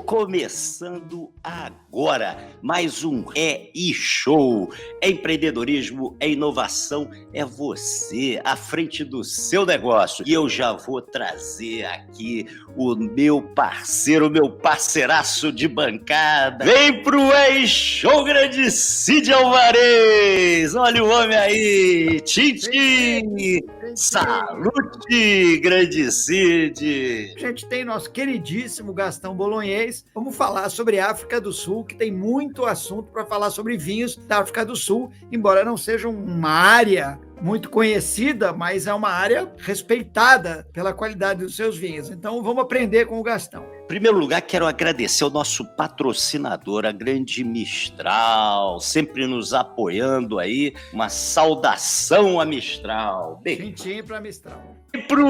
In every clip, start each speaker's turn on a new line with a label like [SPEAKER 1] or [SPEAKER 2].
[SPEAKER 1] Começando agora, mais um Show. É empreendedorismo, é inovação, é você à frente do seu negócio. E eu já vou trazer aqui o meu parceiro, meu parceiraço de bancada. Vem pro Show, grande Cid Alvarez. Olha o homem aí, Tintim. Salute, grande Cid.
[SPEAKER 2] A gente tem nosso queridíssimo Gastão Bolognês. Vamos falar sobre África do Sul, que tem muito assunto para falar sobre vinhos da África do Sul, embora não seja uma área muito conhecida, mas é uma área respeitada pela qualidade dos seus vinhos. Então vamos aprender com o Gastão.
[SPEAKER 1] Em primeiro lugar, quero agradecer ao nosso patrocinador, a Grande Mistral, sempre nos apoiando aí. Uma saudação a Mistral.
[SPEAKER 2] Tintim para Mistral.
[SPEAKER 1] E pro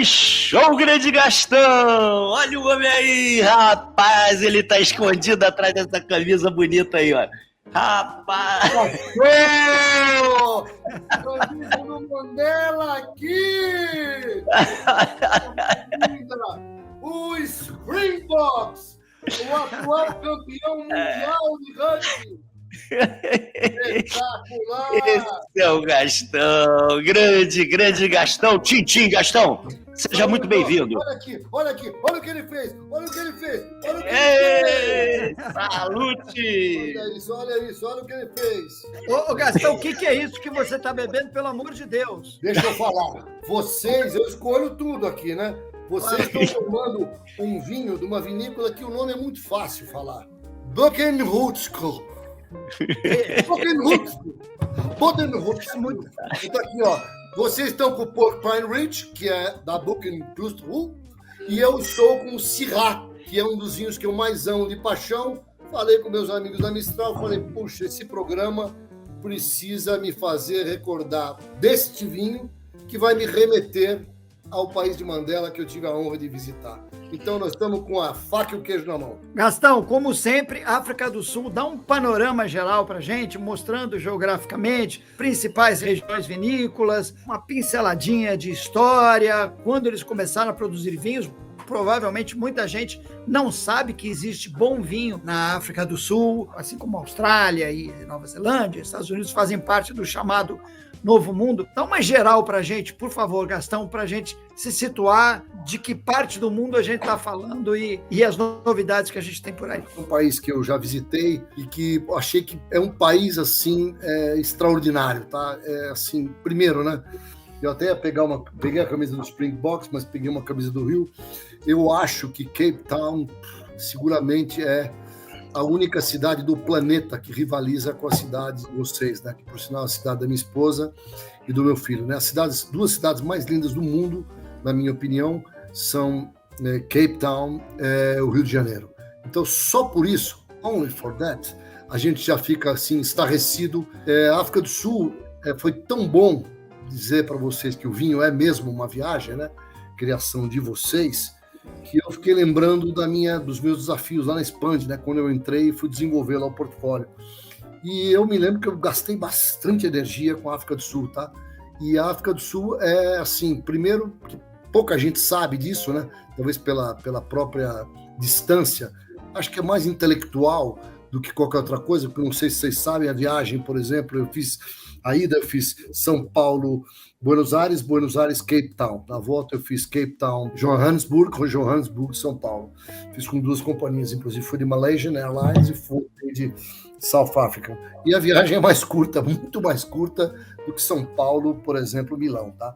[SPEAKER 1] Show, grande Gastão! Olha o homem aí, rapaz, ele tá escondido atrás dessa camisa bonita aí, ó. Rapaz!
[SPEAKER 3] Camisa do Mandela aqui! O Springboks, o atual campeão mundial de rugby. Espetacular!
[SPEAKER 1] Esse é o Gastão, grande Gastão, Tintim Gastão, seja muito bem-vindo.
[SPEAKER 3] Olha aqui, olha o que ele fez,
[SPEAKER 1] Salute!
[SPEAKER 3] Olha o que ele fez.
[SPEAKER 2] Ô Gastão, o que é isso que você está bebendo, pelo amor de Deus?
[SPEAKER 3] Deixa eu falar, eu escolho tudo aqui, né? Vocês estão tomando um vinho de uma vinícola que o nome é muito fácil falar. Bodenhutsko. Então aqui, ó. Vocês estão com o Porcupine Ridge, que é da Bodenhutsko, e eu estou com o Syrah, que é um dos vinhos que eu mais amo de paixão. Falei com meus amigos da Mistral, falei, puxa, esse programa precisa me fazer recordar deste vinho que vai me remeter ao país de Mandela, que eu tive a honra de visitar. Então, nós estamos com a faca e o queijo na mão.
[SPEAKER 2] Gastão, como sempre, África do Sul dá um panorama geral para a gente, mostrando geograficamente principais regiões vinícolas, uma pinceladinha de história, quando eles começaram a produzir vinhos. Provavelmente muita gente não sabe que existe bom vinho na África do Sul, assim como a Austrália e Nova Zelândia. Estados Unidos fazem parte do chamado Novo Mundo. Dá uma geral para a gente, por favor, Gastão, para a gente se situar de que parte do mundo a gente está falando e as novidades que a gente tem por aí.
[SPEAKER 3] Um país que eu já visitei e que achei que é um país assim extraordinário, tá? Assim, primeiro, né? Eu até ia peguei a camisa do Springboks, mas peguei uma camisa do Rio. Eu acho que Cape Town seguramente é a única cidade do planeta que rivaliza com a cidade de vocês, né? Que, por sinal, é a cidade da minha esposa e do meu filho, né? Duas cidades mais lindas do mundo, na minha opinião, são Cape Town e o Rio de Janeiro. Então, só por isso, only for that, a gente já fica assim, estarrecido. A África do Sul foi tão bom dizer para vocês que o vinho é mesmo uma viagem, né? Criação de vocês, que eu fiquei lembrando dos meus desafios lá na Expand, né? Quando eu entrei e fui desenvolver lá o portfólio. E eu me lembro que eu gastei bastante energia com a África do Sul, tá? E a África do Sul é assim, primeiro, que pouca gente sabe disso, né? Talvez pela própria distância. Acho que é mais intelectual do que qualquer outra coisa, porque não sei se vocês sabem, a viagem, por exemplo, eu fiz São Paulo, Buenos Aires, Cape Town. Na volta eu fiz Cape Town, Johannesburg, São Paulo. Fiz com 2 companhias, inclusive fui de Malaysian Airlines e fui de South Africa. E a viagem é mais curta, muito mais curta do que São Paulo, por exemplo, Milão, tá?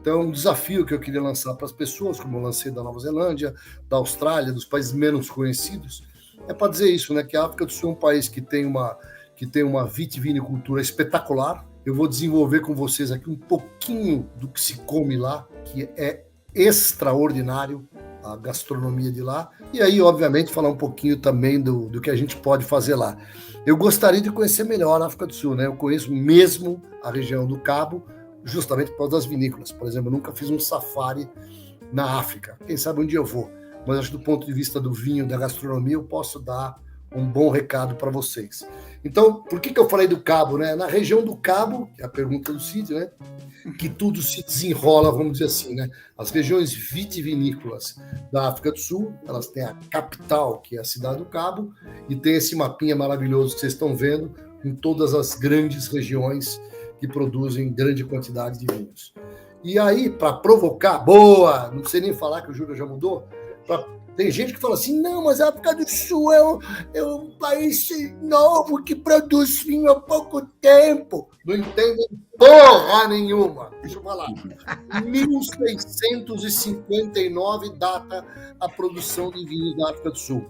[SPEAKER 3] Então, um desafio que eu queria lançar para as pessoas, como eu lancei da Nova Zelândia, da Austrália, dos países menos conhecidos, é para dizer isso, né? Que a África do Sul é um país que tem uma vitivinicultura espetacular. Eu vou desenvolver com vocês aqui um pouquinho do que se come lá, que é extraordinário, a gastronomia de lá. E aí, obviamente, falar um pouquinho também do que a gente pode fazer lá. Eu gostaria de conhecer melhor a África do Sul, né? Eu conheço mesmo a região do Cabo, justamente por causa das vinícolas. Por exemplo, eu nunca fiz um safari na África. Quem sabe um dia eu vou. Mas acho que do ponto de vista do vinho, da gastronomia, eu posso dar um bom recado para vocês. Então, por que eu falei do Cabo, né? Na região do Cabo, que é a pergunta do Cid, né? Que tudo se desenrola, vamos dizer assim, né? As regiões vitivinícolas da África do Sul, elas têm a capital, que é a cidade do Cabo, e tem esse mapinha maravilhoso que vocês estão vendo, em todas as grandes regiões que produzem grande quantidade de vinhos. E aí, para provocar, boa, não sei nem falar que o Júlio já mudou, tem gente que fala assim, não, mas a África do Sul é um país novo que produz vinho há pouco tempo. Não entendem porra nenhuma. Deixa eu falar. 1659 data a produção de vinho da África do Sul.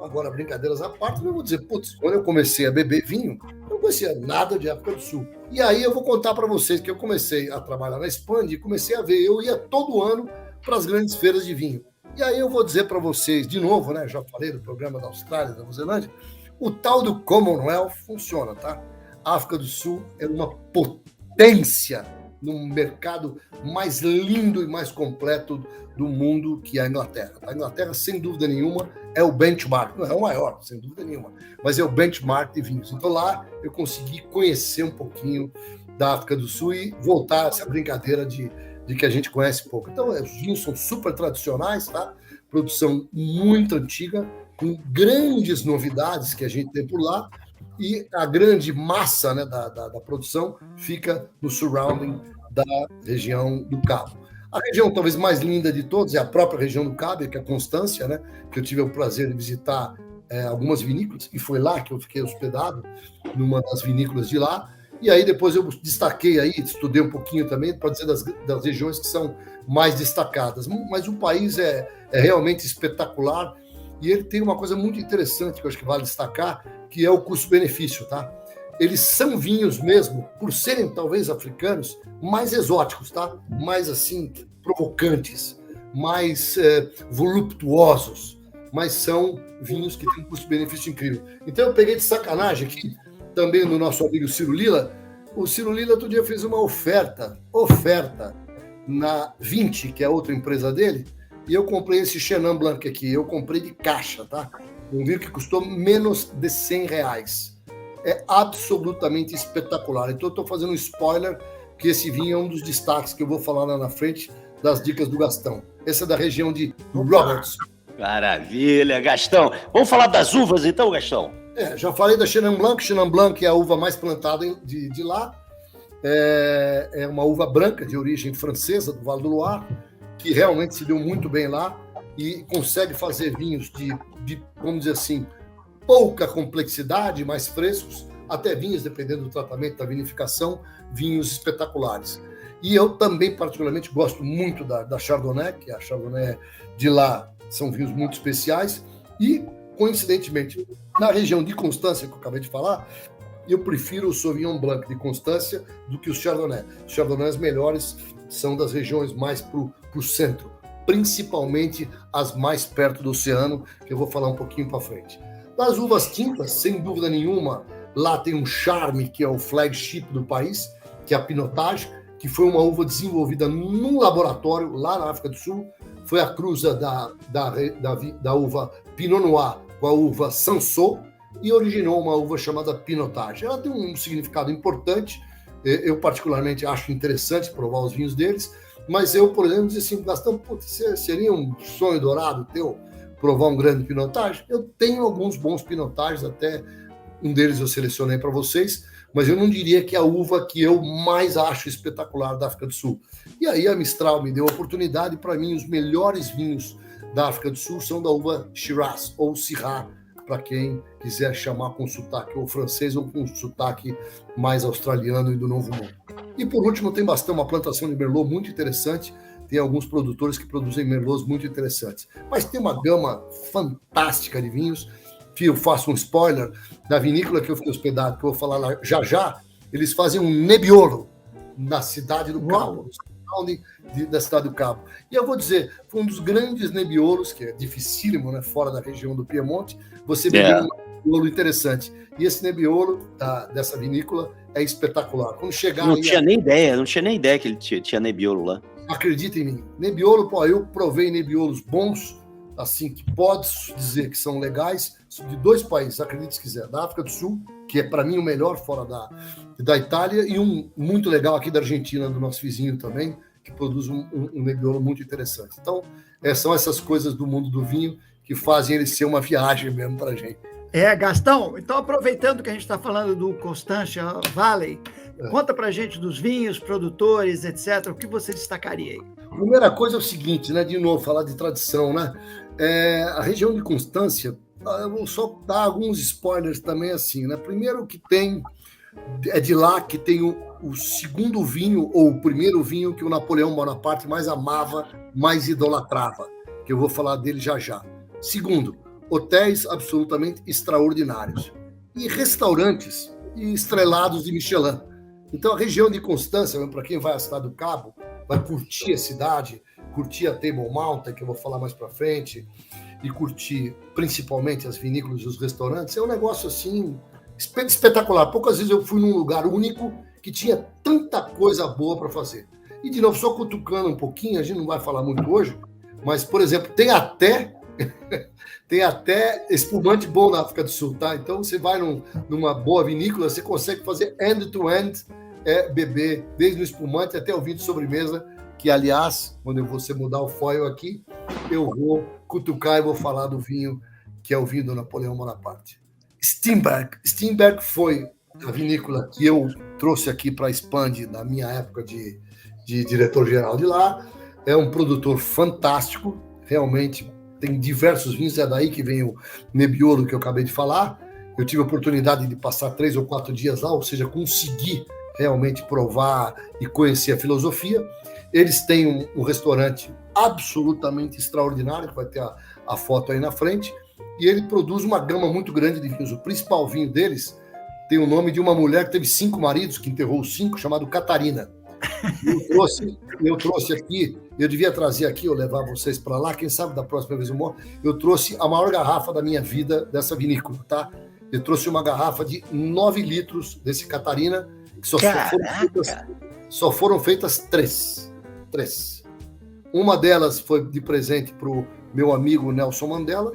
[SPEAKER 3] Agora brincadeiras à parte, eu vou dizer, putz, quando eu comecei a beber vinho, eu não conhecia nada de África do Sul. E aí eu vou contar para vocês que eu comecei a trabalhar na Expand e comecei a ver, eu ia todo ano para as grandes feiras de vinho. E aí eu vou dizer para vocês, de novo, né? Já falei do programa da Austrália, da Nova Zelândia, o tal do Commonwealth funciona, tá? A África do Sul é uma potência no mercado mais lindo e mais completo do mundo, que é a Inglaterra. A Inglaterra, sem dúvida nenhuma, é o benchmark. Não é o maior, sem dúvida nenhuma, mas é o benchmark de vinhos. Então lá eu consegui conhecer um pouquinho da África do Sul e voltar a essa brincadeira de que a gente conhece pouco. Então, os vinhos são super tradicionais, tá? Produção muito antiga, com grandes novidades que a gente tem por lá, e a grande massa, né, da produção fica no surrounding da região do Cabo. A região talvez mais linda de todas é a própria região do Cabo, que é a Constância, né, que eu tive o prazer de visitar algumas vinícolas, e foi lá que eu fiquei hospedado, numa das vinícolas de lá. E aí depois eu destaquei aí, estudei um pouquinho também, para dizer das regiões que são mais destacadas. Mas o país é realmente espetacular e ele tem uma coisa muito interessante que eu acho que vale destacar, que é o custo-benefício, tá? Eles são vinhos mesmo, por serem talvez africanos, mais exóticos, tá? Mais assim, provocantes, mais voluptuosos, mas são vinhos que têm um custo-benefício incrível. Então eu peguei de sacanagem aqui, também no nosso amigo Ciro Lila. O Ciro Lila outro dia fez uma oferta na 20, que é outra empresa dele, e eu comprei esse Chenin Blanc aqui, eu comprei de caixa, tá? Um vinho que custou menos de R$100. É absolutamente espetacular. Então eu estou fazendo um spoiler, que esse vinho é um dos destaques que eu vou falar lá na frente das dicas do Gastão. Esse é da região de Roberts.
[SPEAKER 1] Maravilha, Gastão. Vamos falar das uvas então, Gastão?
[SPEAKER 3] Já falei da Chenin Blanc. Chenin Blanc é a uva mais plantada de lá. É uma uva branca de origem francesa, do Val do Loire, que realmente se deu muito bem lá e consegue fazer vinhos de vamos dizer assim, pouca complexidade, mais frescos, até vinhos, dependendo do tratamento da vinificação, vinhos espetaculares. E eu também, particularmente, gosto muito da Chardonnay, que a Chardonnay de lá são vinhos muito especiais, e, coincidentemente, na região de Constância, que eu acabei de falar, eu prefiro o Sauvignon Blanc de Constância do que os Chardonnay. Os Chardonnays melhores são das regiões mais para o centro, principalmente as mais perto do oceano, que eu vou falar um pouquinho para frente. Das uvas tintas, sem dúvida nenhuma, lá tem um charme que é o flagship do país, que é a Pinotage, que foi uma uva desenvolvida num laboratório lá na África do Sul. Foi a cruza da uva Pinot Noir com a uva Cinsault e originou uma uva chamada Pinotage. Ela tem um significado importante, eu particularmente acho interessante provar os vinhos deles, mas eu, por exemplo, disse assim, Gastão, seria um sonho dourado teu provar um grande Pinotage? Eu tenho alguns bons Pinotages, até um deles eu selecionei para vocês, mas eu não diria que é a uva que eu mais acho espetacular da África do Sul. E aí a Mistral me deu a oportunidade. Para mim, os melhores vinhos da África do Sul são da uva Shiraz, ou Syrah, para quem quiser chamar com sotaque ou francês ou com sotaque mais australiano e do Novo Mundo. E por último, tem bastante uma plantação de Merlot muito interessante. Tem alguns produtores que produzem Merlots muito interessantes. Mas tem uma gama fantástica de vinhos. Eu faço um spoiler da vinícola que eu fiquei hospedado, que eu vou falar lá já. Eles fazem um Nebbiolo na cidade do Cabo, da cidade do Cabo. E eu vou dizer, foi um dos grandes Nebbiolos, que é dificílimo, né, fora da região do Piemonte, você beber um Nebbiolo interessante. E esse Nebbiolo dessa vinícola é espetacular. Quando chegar
[SPEAKER 1] não tinha nem ideia que ele tinha Nebbiolo lá.
[SPEAKER 3] Acredita em mim. Nebbiolo, eu provei Nebbiolos bons assim, que pode dizer que são legais, de 2 países, acredite se quiser, da África do Sul, que é para mim o melhor fora da Itália, e um muito legal aqui da Argentina, do nosso vizinho também, que produz um Nebbiolo muito interessante. Então, são essas coisas do mundo do vinho que fazem ele ser uma viagem mesmo para a gente.
[SPEAKER 2] Gastão, então aproveitando que a gente está falando do Constantia Valley, conta para a gente dos vinhos, produtores, etc. O que você destacaria aí?
[SPEAKER 3] A primeira coisa é o seguinte, né? De novo, falar de tradição, né? A região de Constância, eu vou só dar alguns spoilers também assim, né? Primeiro que é de lá que tem o segundo vinho, ou o primeiro vinho que o Napoleão Bonaparte mais amava, mais idolatrava, que eu vou falar dele já já. Segundo, hotéis absolutamente extraordinários e restaurantes estrelados de Michelin. Então, a região de Constância, para quem vai à Cidade do Cabo, vai curtir a cidade, curtir a Table Mountain, que eu vou falar mais para frente, e curtir principalmente as vinícolas e os restaurantes, é um negócio assim espetacular. Poucas vezes eu fui num lugar único que tinha tanta coisa boa para fazer. E, de novo, só cutucando um pouquinho, a gente não vai falar muito hoje, mas, por exemplo, tem até espumante bom na África do Sul, tá? Então, você vai numa boa vinícola, você consegue fazer end-to-end, beber desde o espumante até o vinho de sobremesa, que, aliás, quando você mudar o foil aqui, eu vou cutucar e vou falar do vinho, que é o vinho do Napoleão Bonaparte. Steenberg foi a vinícola que eu trouxe aqui para a Expand na minha época de diretor-geral de lá. É um produtor fantástico, realmente tem diversos vinhos, é daí que vem o Nebbiolo que eu acabei de falar. Eu tive a oportunidade de passar 3 ou 4 dias lá, ou seja, consegui realmente provar e conhecer a filosofia. Eles têm um restaurante absolutamente extraordinário, que vai ter a foto aí na frente, e ele produz uma gama muito grande de vinhos. O principal vinho deles tem o nome de uma mulher que teve 5 maridos, que enterrou os 5, chamado Catarina. Eu trouxe aqui, eu devia trazer aqui, ou levar vocês para lá, quem sabe da próxima vez eu trouxe a maior garrafa da minha vida dessa vinícola, tá? Eu trouxe uma garrafa de 9 litros desse Catarina, que só foram feitas 3. Uma delas foi de presente para o meu amigo Nelson Mandela,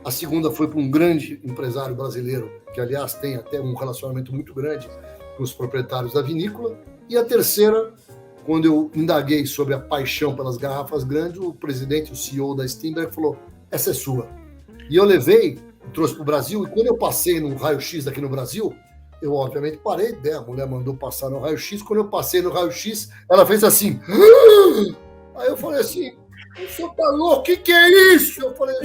[SPEAKER 3] a segunda foi para um grande empresário brasileiro, que aliás tem até um relacionamento muito grande com os proprietários da vinícola, e a terceira, quando eu indaguei sobre a paixão pelas garrafas grandes, o presidente, o CEO da Steenberg, falou, essa é sua. E eu levei, trouxe para o Brasil, e quando eu passei no raio-x aqui no Brasil, eu obviamente parei, né? A mulher mandou passar no raio-x, quando eu passei no raio-x, ela fez assim, aí eu falei assim, o senhor tá louco, o que é isso? Eu falei,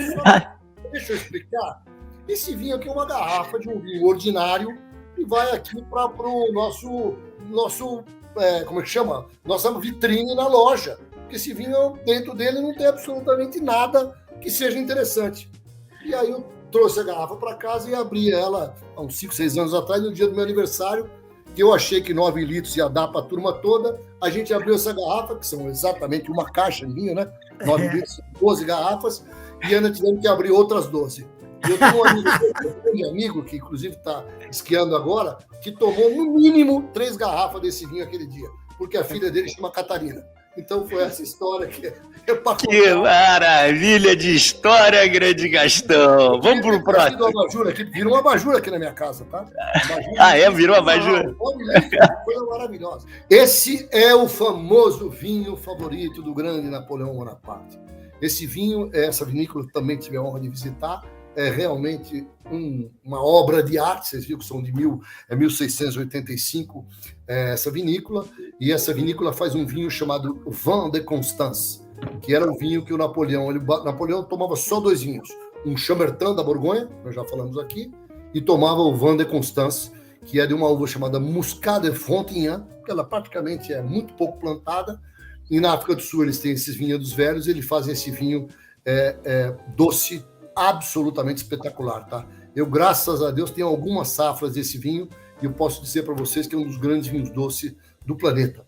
[SPEAKER 3] deixa eu explicar, esse vinho aqui é uma garrafa de um vinho ordinário, e vai aqui para o nosso como é que chama? Nossa vitrine na loja. Porque esse vinho, dentro dele, não tem absolutamente nada que seja interessante. E aí eu trouxe a garrafa para casa e abri ela há uns 5, 6 anos atrás, no dia do meu aniversário, que eu achei que 9 litros ia dar para a turma toda. A gente abriu essa garrafa, que são exatamente uma caixa de vinho, né? 9 litros, 12 garrafas, e ainda tivemos que abrir outras 12. Eu tenho um amigo que, inclusive, está esquiando agora, que tomou, no mínimo, 3 garrafas desse vinho aquele dia, porque a filha dele chama Catarina. Então, foi essa história que
[SPEAKER 1] Que maravilha de história, grande Gastão. Vamos para o próximo.
[SPEAKER 3] Virou uma abajur aqui na minha casa, tá?
[SPEAKER 1] Virou uma abajur?
[SPEAKER 3] Coisa maravilhosa. Esse é o famoso vinho favorito do grande Napoleão Bonaparte. Esse vinho, essa vinícola também tive a honra de visitar, é realmente uma obra de arte. Vocês viram que são de 1685, essa vinícola, e essa vinícola faz um vinho chamado Vin de Constance, que era o vinho que o Napoleão tomava só 2 vinhos, um Chambertin da Borgonha, nós já falamos aqui, e tomava o Vin de Constance, que é de uma uva chamada Muscat de Frontignan, que ela praticamente é muito pouco plantada, e na África do Sul eles têm esses vinhedos velhos, e eles fazem esse vinho doce, absolutamente espetacular, tá? Eu, graças a Deus, tenho algumas safras desse vinho e eu posso dizer para vocês que é um dos grandes vinhos doces do planeta.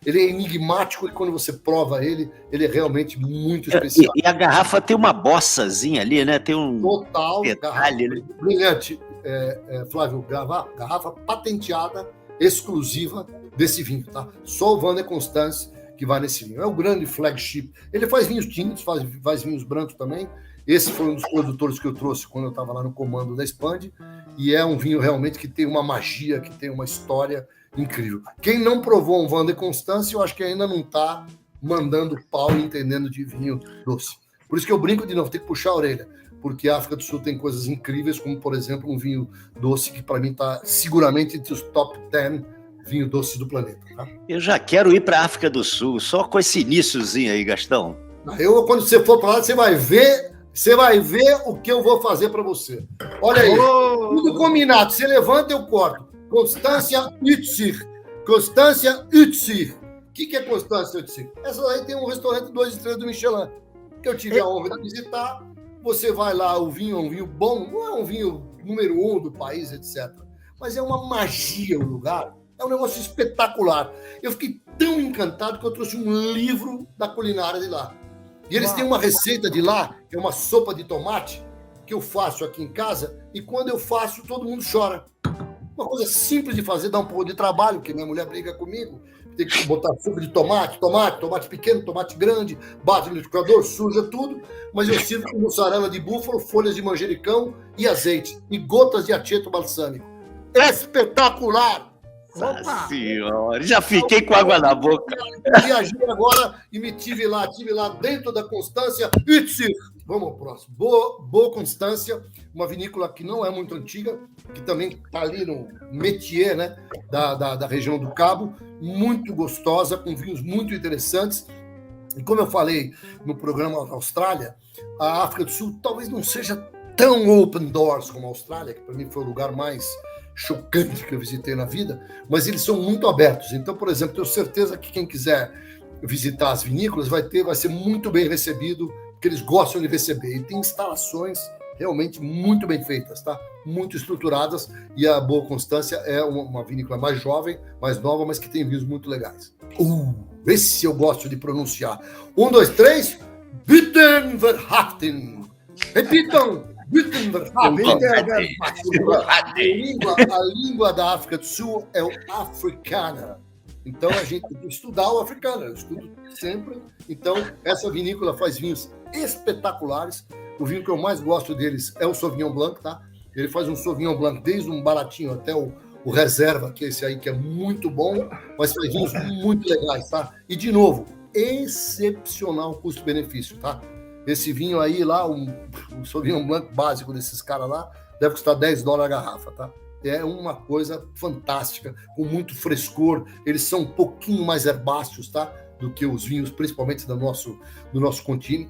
[SPEAKER 3] Ele é enigmático e quando você prova ele é realmente muito especial.
[SPEAKER 1] E a garrafa tem uma bossazinha ali, né? Tem um
[SPEAKER 3] total
[SPEAKER 1] detalhe, né?
[SPEAKER 3] Brilhante, Flávio, garrafa patenteada, exclusiva desse vinho, tá? Só o Vin de Constance, que vai nesse vinho. É o grande flagship. Ele faz vinhos tintos, faz vinhos brancos também. Esse foi um dos produtores que eu trouxe quando eu estava lá no comando da Expand, e é um vinho realmente que tem uma magia, que tem uma história incrível. Quem não provou um Vin de Constance, eu acho que ainda não está mandando pau e entendendo de vinho doce. Por isso que eu brinco de novo, tem que puxar a orelha, porque a África do Sul tem coisas incríveis, como, por exemplo, um vinho doce que, para mim, está seguramente entre os top 10 vinhos doces do planeta. Tá?
[SPEAKER 1] Eu já quero ir para a África do Sul, só com esse iniciozinho aí, Gastão.
[SPEAKER 3] Quando você for para lá, você vai ver o que eu vou fazer para você. Olha aí, tudo combinado. Você levanta, eu corto. Constância Utzig. Constância Utzig. O que é Constância Utzig? Essa aí tem um restaurante 2 estrelas do Michelin, que eu tive a honra de visitar. Você vai lá, o vinho é um vinho bom, não é um vinho número 1 do país, etc. Mas é uma magia o lugar. É um negócio espetacular. Eu fiquei tão encantado que eu trouxe um livro da culinária de lá. E eles têm uma receita de lá, que é uma sopa de tomate, que eu faço aqui em casa, e quando eu faço, todo mundo chora. Uma coisa simples de fazer, dá um pouco de trabalho, porque minha mulher briga comigo. Tem que botar suco de tomate pequeno, tomate grande, bate no liquidificador, suja tudo, mas eu sirvo com mussarela de búfalo, folhas de manjericão e azeite, e gotas de aceto balsâmico. Espetacular!
[SPEAKER 1] Nossa senhora, já fiquei com água na boca.
[SPEAKER 3] Viajei agora e tive lá dentro da Constância Utzig. Vamos ao próximo. Boa Constância, uma vinícola que não é muito antiga, que também está ali no métier, né, da região do Cabo, muito gostosa, com vinhos muito interessantes. E como eu falei no programa da Austrália, a África do Sul talvez não seja tão open doors como a Austrália, que para mim foi o lugar mais chocante que eu visitei na vida, mas eles são muito abertos. Então, por exemplo, tenho certeza que quem quiser visitar as vinícolas vai ser muito bem recebido, porque eles gostam de receber. E tem instalações realmente muito bem feitas, tá? Muito estruturadas, e a Boa Constância é uma vinícola mais jovem, mais nova, mas que tem vinhos muito legais. Esse eu gosto de pronunciar. 1, 2, 3, Buitenverhaften. Repitam! A língua da África do Sul é o africana. Então a gente tem que estudar o africano. Eu estudo sempre. Então essa vinícola faz vinhos espetaculares. O vinho que eu mais gosto deles é o Sauvignon Blanc, tá? Ele faz um Sauvignon Blanc desde um baratinho até o reserva, que é esse aí que é muito bom, mas faz vinhos muito legais, tá? E de novo, excepcional custo-benefício, tá? Esse vinho aí lá, o Sauvignon Blanc básico desses caras lá, deve custar $10 a garrafa, tá? É uma coisa fantástica, com muito frescor. Eles são um pouquinho mais herbáceos, tá? Do que os vinhos, principalmente do nosso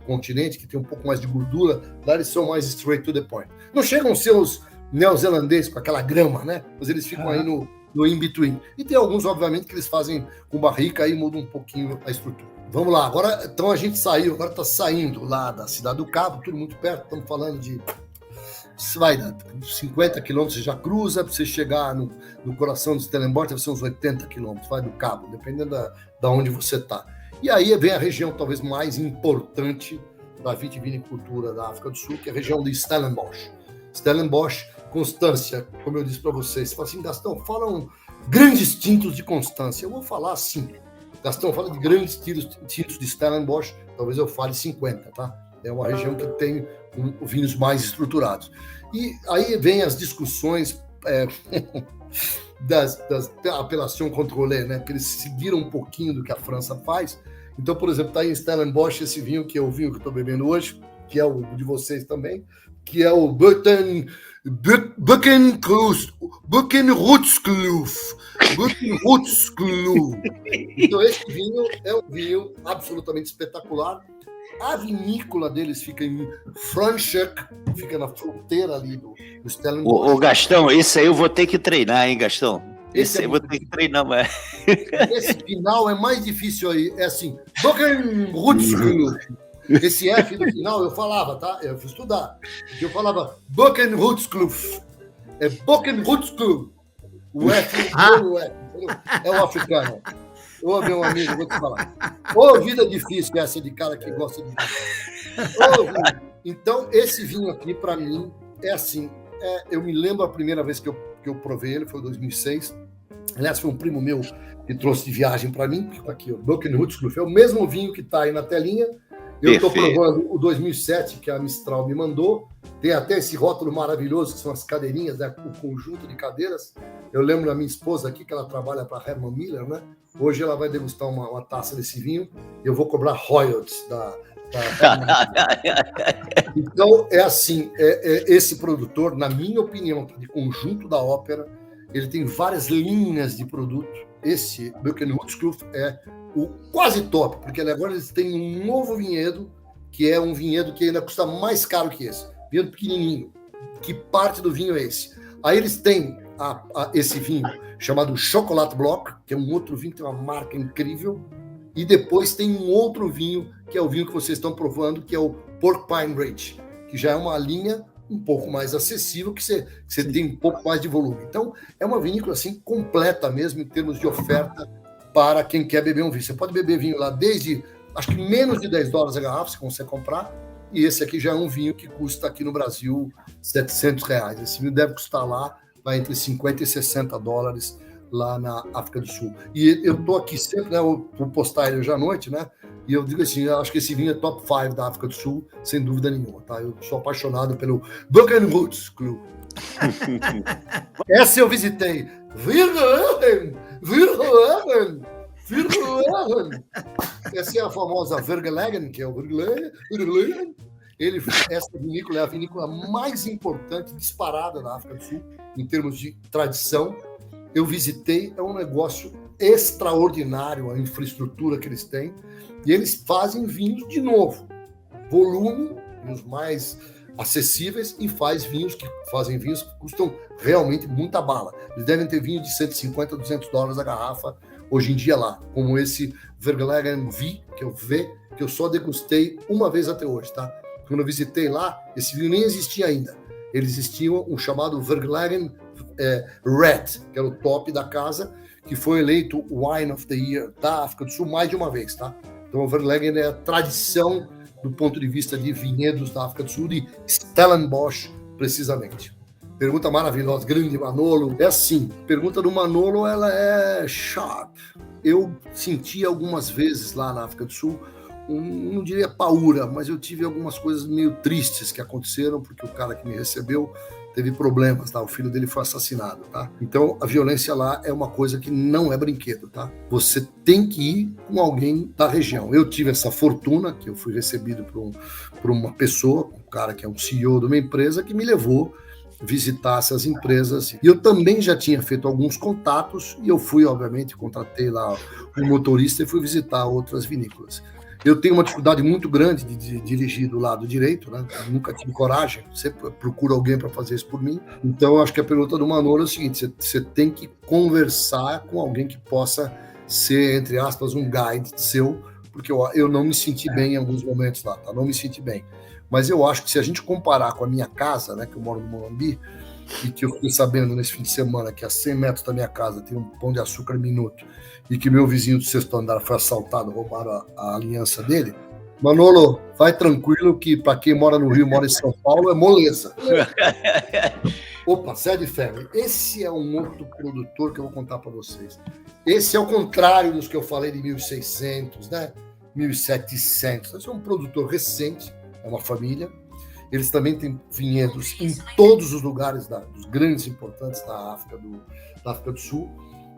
[SPEAKER 3] continente, que tem um pouco mais de gordura. Lá eles são mais straight to the point. Não chegam a ser os neozelandeses com aquela grama, né? Mas eles ficam aí no in-between. E tem alguns, obviamente, que eles fazem com barrica e mudam um pouquinho a estrutura. Vamos lá, agora então a gente saiu, agora está saindo lá da Cidade do Cabo, tudo muito perto, estamos falando de, vai dar 50 quilômetros, você já cruza, para você chegar no coração do Stellenbosch, deve ser uns 80 quilômetros, vai do Cabo, dependendo da onde você está. E aí vem a região talvez mais importante da vitivinicultura da África do Sul, que é a região de Stellenbosch. Stellenbosch, Constância, como eu disse para vocês, você fala assim, Gastão, falam grandes tintos de Constância. Eu vou falar assim, Gastão, fala de grandes tintos de Stellenbosch, talvez eu fale 50, tá? É uma região que tem vinhos mais estruturados. E aí vem as discussões da apelação contrôlée, né? Que eles seguiram um pouquinho do que a França faz. Então, por exemplo, está aí em Stellenbosch esse vinho, que é o vinho que eu estou bebendo hoje, que é o de vocês também, que é o Buchenrotskloof. Então, esse vinho é um vinho absolutamente espetacular. A vinícola deles fica em Franschhoek, fica na fronteira ali do Stellenbosch.
[SPEAKER 1] Ô, Gastão, esse aí eu vou ter que treinar, hein, Gastão? Esse aí eu vou ter que treinar, mas...
[SPEAKER 3] Esse final é mais difícil aí. É assim, Buchenrotskloof. Esse F no final eu falava, tá? Eu fui estudar. Eu falava Buchenrotskloof. É Buchenrotskloof. O F é o africano. Ô, meu amigo, vou te falar. Ô, vida difícil essa de cara que gosta de vinho. Então, esse vinho aqui, para mim, é assim. Eu me lembro a primeira vez que eu provei ele, foi em 2006. Aliás, foi um primo meu que trouxe de viagem para mim, que está aqui, o Böckenhutskluf, é o mesmo vinho que está aí na telinha. Eu estou provando o 2007, que a Mistral me mandou. Tem até esse rótulo maravilhoso, que são as cadeirinhas, né? O conjunto de cadeiras. Eu lembro da minha esposa aqui, que ela trabalha para a Herman Miller, né? Hoje ela vai degustar uma taça desse vinho e eu vou cobrar royalties da Então, é assim, esse produtor, na minha opinião, de conjunto da ópera, ele tem várias linhas de produto. Esse Böckenhutskluf é o quase top, porque agora eles têm um novo vinhedo, que é um vinhedo que ainda custa mais caro que esse. Vinhedo pequenininho. Que parte do vinho é esse? Aí eles têm esse vinho chamado Chocolat Block, que é um outro vinho que tem uma marca incrível, e depois tem um outro vinho, que é o vinho que vocês estão provando, que é o Porcupine Ridge, que já é uma linha um pouco mais acessível, que você tem um pouco mais de volume. Então, é uma vinícola assim completa mesmo em termos de oferta para quem quer beber um vinho. Você pode beber vinho lá desde, acho que menos de $10 a garrafa, você consegue comprar, e esse aqui já é um vinho que custa aqui no Brasil R$700. Esse vinho deve custar lá, vai entre $50 e $60 lá na África do Sul. E eu estou aqui sempre, né, eu vou postar ele hoje à noite, né? E eu digo assim, eu acho que esse vinho é top 5 da África do Sul, sem dúvida nenhuma, tá? Eu sou apaixonado pelo Böckenhutskluf. Essa eu visitei. Virgelegen. Essa é a famosa Virgelegen, que é o Virgelegen. Essa vinícola é a vinícola mais importante, disparada da África do Sul, em termos de tradição. Eu visitei, é um negócio extraordinário a infraestrutura que eles têm, e eles fazem vinhos de novo, volume, os mais acessíveis, e fazem vinhos que custam realmente muita bala. Eles devem ter vinho de $150, $200 a garrafa hoje em dia lá, como esse Virgelegen V, que eu só degustei uma vez até hoje, tá? Quando eu visitei lá, esse vinho nem existia ainda. Eles existiam um chamado Virgelegen Red, que era o top da casa, que foi eleito Wine of the Year da África do Sul mais de uma vez, tá? Então o Virgelegen é a tradição do ponto de vista de vinhedos da África do Sul, de Stellenbosch, precisamente. Pergunta maravilhosa, grande Manolo. É assim, pergunta do Manolo, ela é sharp. Eu senti algumas vezes lá na África do Sul, não diria paura, mas eu tive algumas coisas meio tristes que aconteceram, porque o cara que me recebeu teve problemas, tá? O filho dele foi assassinado, tá? Então, a violência lá é uma coisa que não é brinquedo, tá? Você tem que ir com alguém da região. Eu tive essa fortuna, que eu fui recebido por uma pessoa, um cara que é um CEO de uma empresa, que me levou visitar essas empresas. E eu também já tinha feito alguns contatos, e eu fui, obviamente, contratei lá um motorista e fui visitar outras vinícolas. Eu tenho uma dificuldade muito grande de dirigir do lado direito, né? Eu nunca tive coragem, sempre procuro alguém para fazer isso por mim. Então, eu acho que a pergunta do Manolo é o seguinte: você tem que conversar com alguém que possa ser, entre aspas, um guide seu, porque eu não me senti bem em alguns momentos lá, tá? Não me senti bem. Mas eu acho que se a gente comparar com a minha casa, né, que eu moro no Morumbi, e que eu fiquei sabendo nesse fim de semana que a 100 metros da minha casa tem um pão de açúcar minuto, e que meu vizinho do sexto andar foi assaltado, roubaram a aliança dele. Manolo, vai tranquilo que para quem mora no Rio, mora em São Paulo, é moleza. Opa, Zé Ferro, esse é um outro produtor que eu vou contar para vocês. Esse é o contrário dos que eu falei de 1.600, né? 1.700. Esse é um produtor recente, é uma família. Eles também têm vinhedos em todos os lugares dos grandes importantes da África do Sul.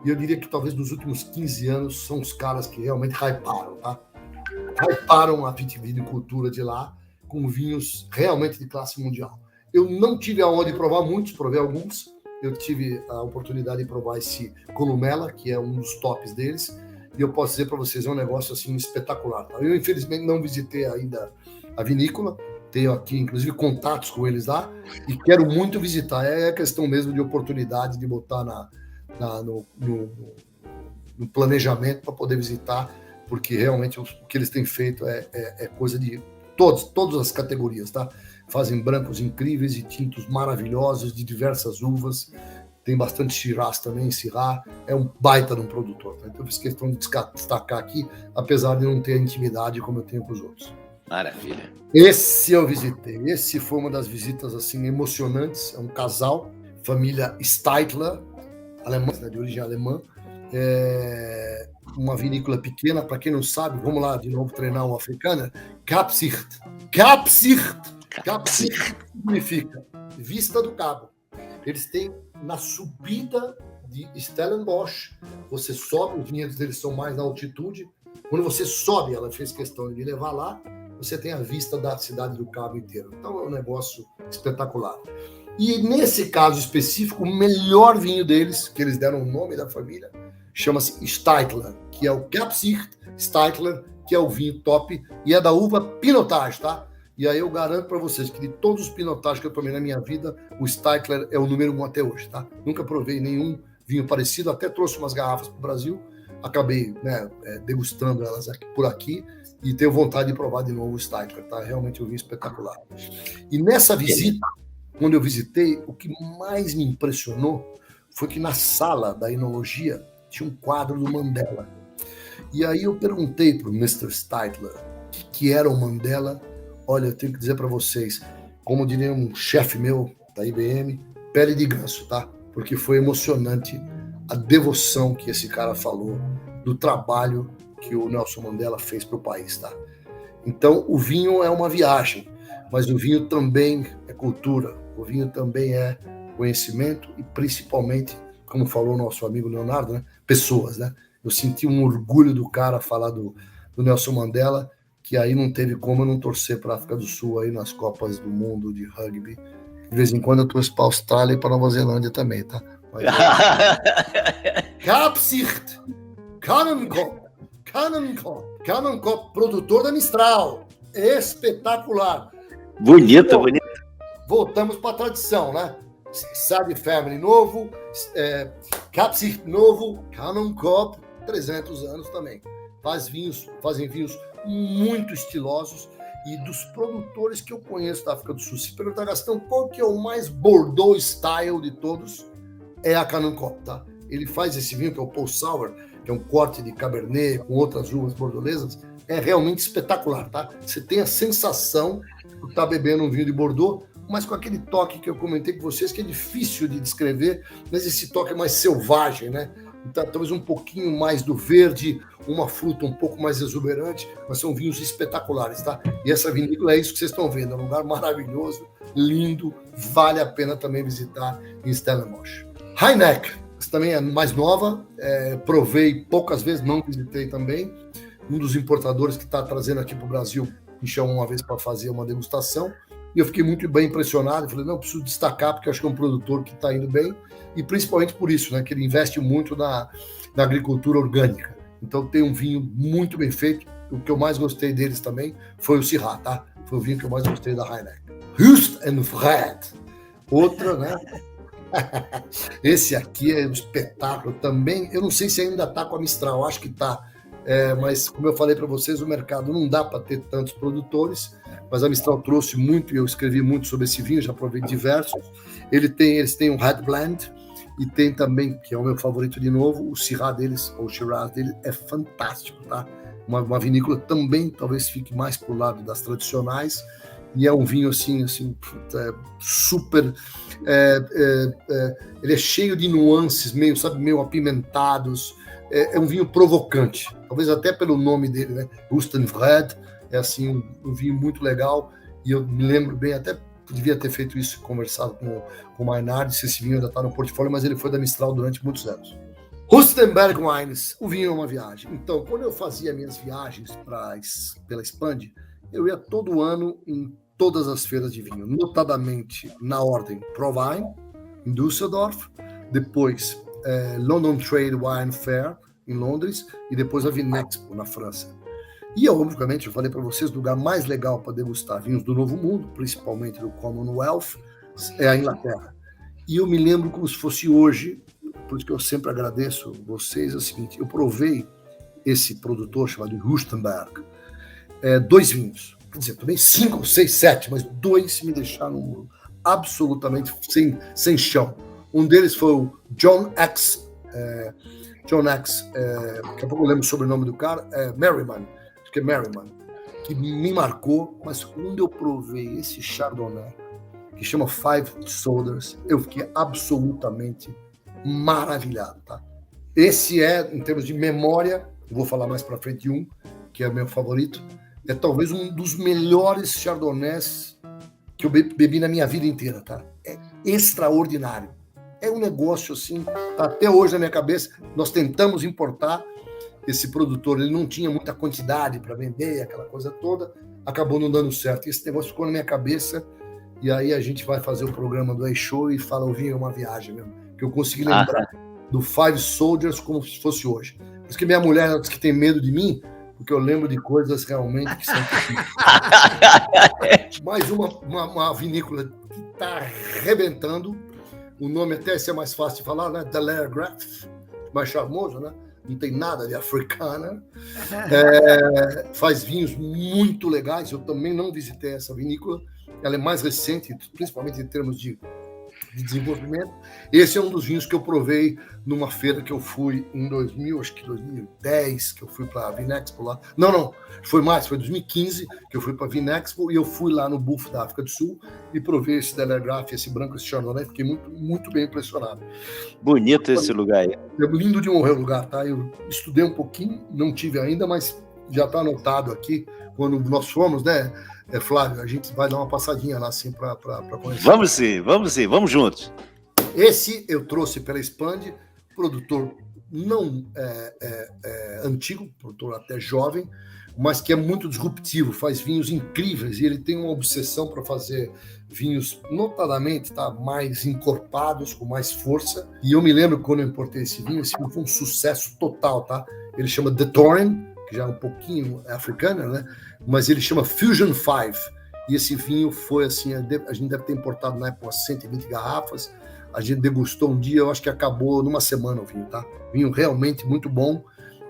[SPEAKER 3] E eu diria que talvez nos últimos 15 anos são os caras que realmente hyparam, tá? Hyparam a vitivinicultura de lá com vinhos realmente de classe mundial. Eu não tive aonde provar muitos, provei alguns. Eu tive a oportunidade de provar esse Columela, que é um dos tops deles. E eu posso dizer para vocês, é um negócio assim espetacular. Tá? Eu, infelizmente, não visitei ainda a vinícola. Tenho aqui, inclusive, contatos com eles lá. E quero muito visitar. É questão mesmo de oportunidade de botar no planejamento para poder visitar, porque realmente o que eles têm feito é coisa de todas as categorias, tá? Fazem brancos incríveis e tintos maravilhosos de diversas uvas. Tem bastante Shiraz também, Syrah. É um baita de um produtor, tá? Então eu fiz questão de destacar aqui, apesar de não ter a intimidade como eu tenho com os outros.
[SPEAKER 1] Maravilha.
[SPEAKER 3] Esse eu visitei. Esse foi uma das visitas assim emocionantes. É um casal, família Steitler. alemãs, né, de origem alemã. Uma vinícola pequena, para quem não sabe, vamos lá de novo treinar o africano. Kapsicht. Kapsicht significa Vista do Cabo. Eles têm na subida de Stellenbosch, você sobe, os vinhedos deles são mais na altitude. Quando você sobe, ela fez questão de me levar lá, você tem a vista da cidade do Cabo inteiro. Então é um negócio espetacular. E nesse caso específico, o melhor vinho deles, que eles deram o nome da família, chama-se Steitler, que é o Kapsicht Steitler, que é o vinho top, e é da uva Pinotage, tá? E aí eu garanto para vocês que de todos os Pinotage que eu tomei na minha vida, o Steitler é o número 1 até hoje, tá? Nunca provei nenhum vinho parecido, até trouxe umas garrafas para o Brasil, acabei, né, degustando elas por aqui, e tenho vontade de provar de novo o Steitler, tá? Realmente um vinho espetacular. E nessa visita, quando eu visitei, o que mais me impressionou foi que na sala da enologia tinha um quadro do Mandela. E aí eu perguntei para o Mr. Steitler o que era o Mandela. Olha, eu tenho que dizer para vocês, como diria um chefe meu da IBM, pele de ganso, tá? Porque foi emocionante a devoção que esse cara falou do trabalho que o Nelson Mandela fez para o país, tá? Então, o vinho é uma viagem, mas o vinho também é cultura, o vinho também é conhecimento e, principalmente, como falou o nosso amigo Leonardo, né? Pessoas, né? Eu senti um orgulho do cara falar do Nelson Mandela, que aí não teve como eu não torcer para a África do Sul aí nas Copas do Mundo de rugby. De vez em quando eu torço para a Austrália e para Nova Zelândia também, tá? Mas, Kapsicht, Cannenkop, produtor da Mistral. Espetacular.
[SPEAKER 1] Bonito, bonito.
[SPEAKER 3] Voltamos para a tradição, né? Sade Family novo, Kapsicht novo, Cannenkop, 300 anos também. Fazem vinhos muito estilosos e dos produtores que eu conheço da África do Sul. Se perguntar, Gastão, qual que é o mais Bordeaux style de todos? É a Cannenkop, tá? Ele faz esse vinho, que é o Paul Sour, que é um corte de Cabernet com outras uvas bordolesas, é realmente espetacular, tá? Você tem a sensação de estar bebendo um vinho de Bordeaux, mas com aquele toque que eu comentei com vocês, que é difícil de descrever, mas esse toque é mais selvagem, né? Então, talvez um pouquinho mais do verde, uma fruta um pouco mais exuberante, mas são vinhos espetaculares, tá? E essa vinícola é isso que vocês estão vendo, é um lugar maravilhoso, lindo, vale a pena também visitar em Stellenbosch. Heineck, essa também é mais nova, provei poucas vezes, não visitei também. Um dos importadores que está trazendo aqui para o Brasil me chamou uma vez para fazer uma degustação, e eu fiquei muito bem impressionado. Falei, não, preciso destacar, porque acho que é um produtor que está indo bem, e principalmente por isso, né, que ele investe muito na agricultura orgânica. Então tem um vinho muito bem feito. O que eu mais gostei deles também foi o Syrah, tá? Foi o vinho que eu mais gostei da Heineck. Hust and Fred. Outra, né? Esse aqui é um espetáculo também. Eu não sei se ainda está com a Mistral, acho que está. Mas, como eu falei para vocês, o mercado não dá para ter tantos produtores, mas a Mistral trouxe muito, e eu escrevi muito sobre esse vinho, já provei diversos. Eles têm um Red Blend, e tem também, que é o meu favorito de novo, o Syrah deles, ou o Shiraz deles, é fantástico, tá? Uma vinícola também, talvez fique mais pro lado das tradicionais, e é um vinho assim super... ele é cheio de nuances, meio apimentados. É um vinho provocante, talvez até pelo nome dele, né? Hust and Fred, é assim um vinho muito legal, e eu me lembro bem, até devia ter feito isso, conversado com o Maynard, se esse vinho ainda está no portfólio, mas ele foi da Mistral durante muitos anos. Rustenberg Wines, o vinho é uma viagem. Então, quando eu fazia minhas viagens pela Expand, eu ia todo ano em todas as feiras de vinho, notadamente na ordem Provine, em Düsseldorf, depois London Trade Wine Fair, em Londres, e depois a Vinexpo, na França. E, obviamente, eu falei para vocês, o lugar mais legal para degustar vinhos do Novo Mundo, principalmente do Commonwealth, é a Inglaterra. E eu me lembro como se fosse hoje, por isso que eu sempre agradeço vocês, é o seguinte, eu provei esse produtor chamado Rustenberg, 2 vinhos, quer dizer, tomei 5, 6, 7, mas 2 me deixaram absolutamente sem chão. Um deles foi o John X, daqui a pouco eu lembro o sobrenome do cara, Merriman, acho que é Merriman, que me marcou, mas quando eu provei esse Chardonnay, que chama Five Solders, eu fiquei absolutamente maravilhado, tá? Esse em termos de memória, eu vou falar mais para frente um, que é meu favorito, é talvez um dos melhores chardonnays que eu bebi na minha vida inteira, tá? É extraordinário. É um negócio assim, tá até hoje na minha cabeça. Nós tentamos importar esse produtor, ele não tinha muita quantidade para vender, aquela coisa toda, acabou não dando certo. Esse negócio ficou na minha cabeça, e aí a gente vai fazer o programa do iShow e fala, o vinho é uma viagem mesmo, que eu consegui lembrar do Five Soldiers como se fosse hoje. Por isso que minha mulher diz que tem medo de mim, porque eu lembro de coisas realmente que são mais uma vinícola que está arrebentando. O nome até é mais fácil de falar, né? Delairgraff, mais charmoso, né? Não tem nada de africana. Faz vinhos muito legais. Eu também não visitei essa vinícola. Ela é mais recente, principalmente em termos de desenvolvimento. Esse é um dos vinhos que eu provei numa feira que eu fui em 2010, que eu fui para a Vinexpo lá. Não, foi 2015 que eu fui para a Vinexpo e eu fui lá no Buff da África do Sul e provei esse Delairgraff, esse branco, esse Chardonnay. Fiquei muito, muito bem impressionado.
[SPEAKER 1] Bonito esse lugar aí.
[SPEAKER 3] É lindo de morrer o lugar, tá? Eu estudei um pouquinho, não tive ainda, mas já está anotado aqui. Quando nós fomos, né, Flávio, a gente vai dar uma passadinha lá assim para conhecer.
[SPEAKER 1] Vamos sim, vamos juntos.
[SPEAKER 3] Esse eu trouxe pela Expand, produtor não antigo, produtor até jovem, mas que é muito disruptivo, faz vinhos incríveis e ele tem uma obsessão para fazer vinhos, notadamente, tá, mais encorpados, com mais força. E eu me lembro quando eu importei esse vinho foi um sucesso total, tá? Ele chama The Torrent, que já é um pouquinho africana, né? Mas ele chama Fusion 5. E esse vinho foi assim, a gente deve ter importado na época 120 garrafas. A gente degustou um dia, eu acho que acabou numa semana o vinho, tá? Vinho realmente muito bom.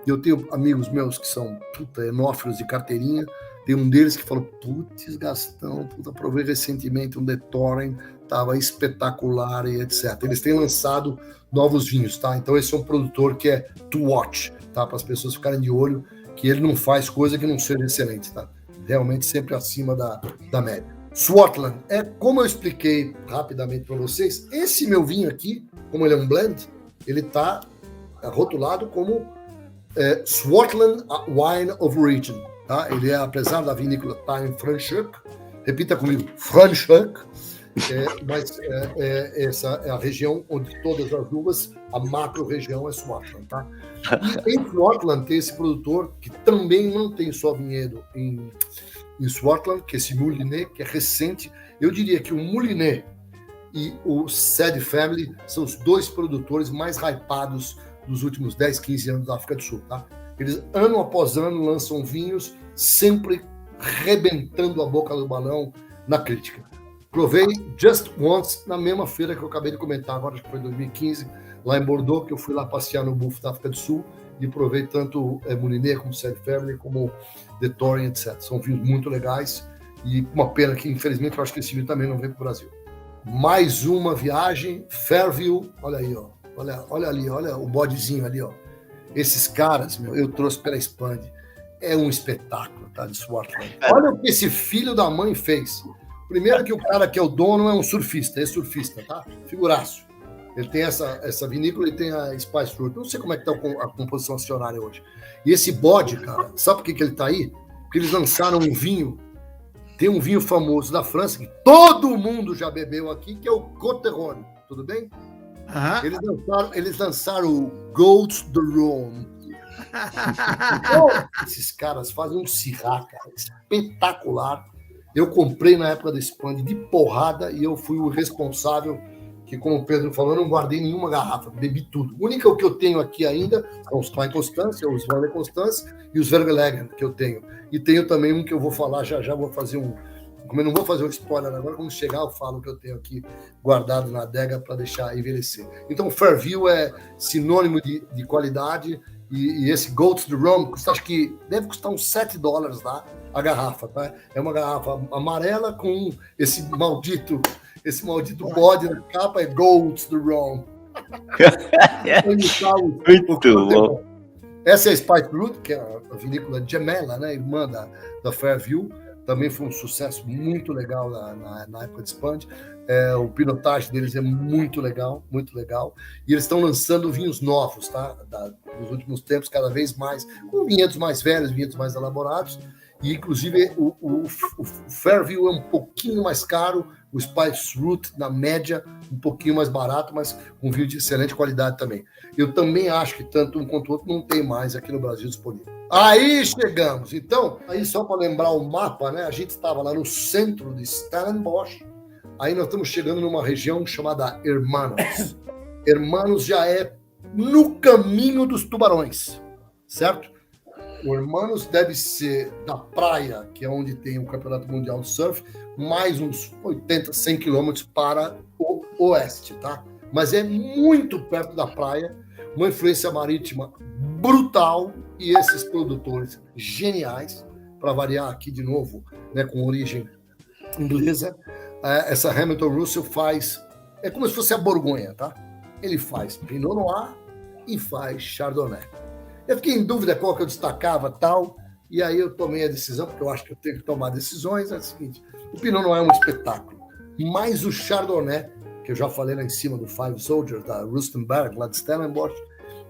[SPEAKER 3] Eu tenho amigos meus que são enófilos de carteirinha. Tem um deles que falou, putz, Gastão, provei recentemente um The Torrent, tava espetacular e etc. Eles têm lançado novos vinhos, tá? Então esse é um produtor que é to watch, tá? Para as pessoas ficarem de olho, que ele não faz coisa que não seja excelente, tá? Realmente sempre acima da média. Swartland, como eu expliquei rapidamente para vocês, esse meu vinho aqui, como ele é um blend, ele está rotulado como Swartland Wine of Origin, tá? Ele apesar da vinícola estar em Franschhoek, repita comigo, Franschhoek, mas essa é a região onde todas as uvas, a macro-região é Swartland, tá? E em Swartland tem esse produtor que também não tem só vinhedo em Swartland, que é esse Moulinet, que é recente. Eu diria que o Moulinet e o Sad Family são os dois produtores mais hypados dos últimos 10, 15 anos da África do Sul, tá? Eles, ano após ano, lançam vinhos sempre rebentando a boca do balão na crítica. Provei Just Once na mesma feira que eu acabei de comentar, agora acho que foi em 2015, lá em Bordeaux, que eu fui lá passear no Buff da África do Sul e provei tanto Moulinet como Sad Family, como The Torrent, etc. São vinhos muito legais e uma pena que, infelizmente, eu acho que esse vinho também não vem para o Brasil. Mais uma viagem, Fairview, olha aí, ó. Olha ali, olha o bodezinho ali, ó. Esses caras, eu trouxe pela Expand. É um espetáculo, tá? De Swartland. Olha o que esse filho da mãe fez. Primeiro que o cara que é o dono é um surfista, surfista, tá? Figuraço. Ele tem essa vinícola e tem a Spice Fruit. Não sei como é que tá a composição acionária hoje. E esse bode, cara, sabe por que ele tá aí? Porque eles lançaram um vinho. Tem um vinho famoso da França que todo mundo já bebeu aqui, que é o Côte-Rhône. Tudo bem? Eles lançaram o Goats de Rhône. Esses caras fazem um Syrah, cara, espetacular. Eu comprei na época da Expand de porrada e eu fui o responsável que, como o Pedro falou, eu não guardei nenhuma garrafa, bebi tudo. O único que eu tenho aqui ainda são os Klein Constance, os Van Constance e os Vergelegen que eu tenho. E tenho também um que eu vou falar já vou fazer um... Como eu não vou fazer um spoiler agora, quando chegar eu falo que eu tenho aqui guardado na adega para deixar envelhecer. Então, Fairview é sinônimo de qualidade e esse Goats de Rhône acho que deve custar uns $7 lá a garrafa, tá? É uma garrafa amarela com esse maldito bode na capa, é Goats de Rhône.
[SPEAKER 1] Muito bom.
[SPEAKER 3] Essa é a Spice Fruit, que é a vinícola Gemela, né, irmã da Fairview. também foi um sucesso muito legal na época de Expand. O pinotagem deles é muito legal, muito legal. E eles estão lançando vinhos novos, tá? Nos últimos tempos, cada vez mais, com vinhedos mais velhos, vinhedos mais elaborados. E, inclusive, o Fairview é um pouquinho mais caro, o Spice Root, na média, um pouquinho mais barato, mas com vinho de excelente qualidade também. Eu também acho que tanto um quanto o outro não tem mais aqui no Brasil disponível. Aí chegamos. Então, aí só para lembrar o mapa, né? A gente estava lá no centro de Stellenbosch. Aí nós estamos chegando numa região chamada Hermanos. Hermanos já é no caminho dos tubarões, certo? O Hermanos deve ser da praia, que é onde tem o Campeonato Mundial de Surf, mais uns 80, 100 quilômetros para o oeste, tá? Mas é muito perto da praia, uma influência marítima brutal, e esses produtores geniais, para variar aqui de novo, né, com origem inglesa, essa Hamilton Russell faz, é como se fosse a Borgonha, tá? Ele faz Pinot Noir e faz Chardonnay. Eu fiquei em dúvida qual que eu destacava, tal, e aí eu tomei a decisão, porque eu acho que eu tenho que tomar decisões, é o seguinte, o Pinot Noir é um espetáculo, mas o Chardonnay, que eu já falei lá em cima do Five Soldiers, da Rustenberg, lá de Stellenbosch,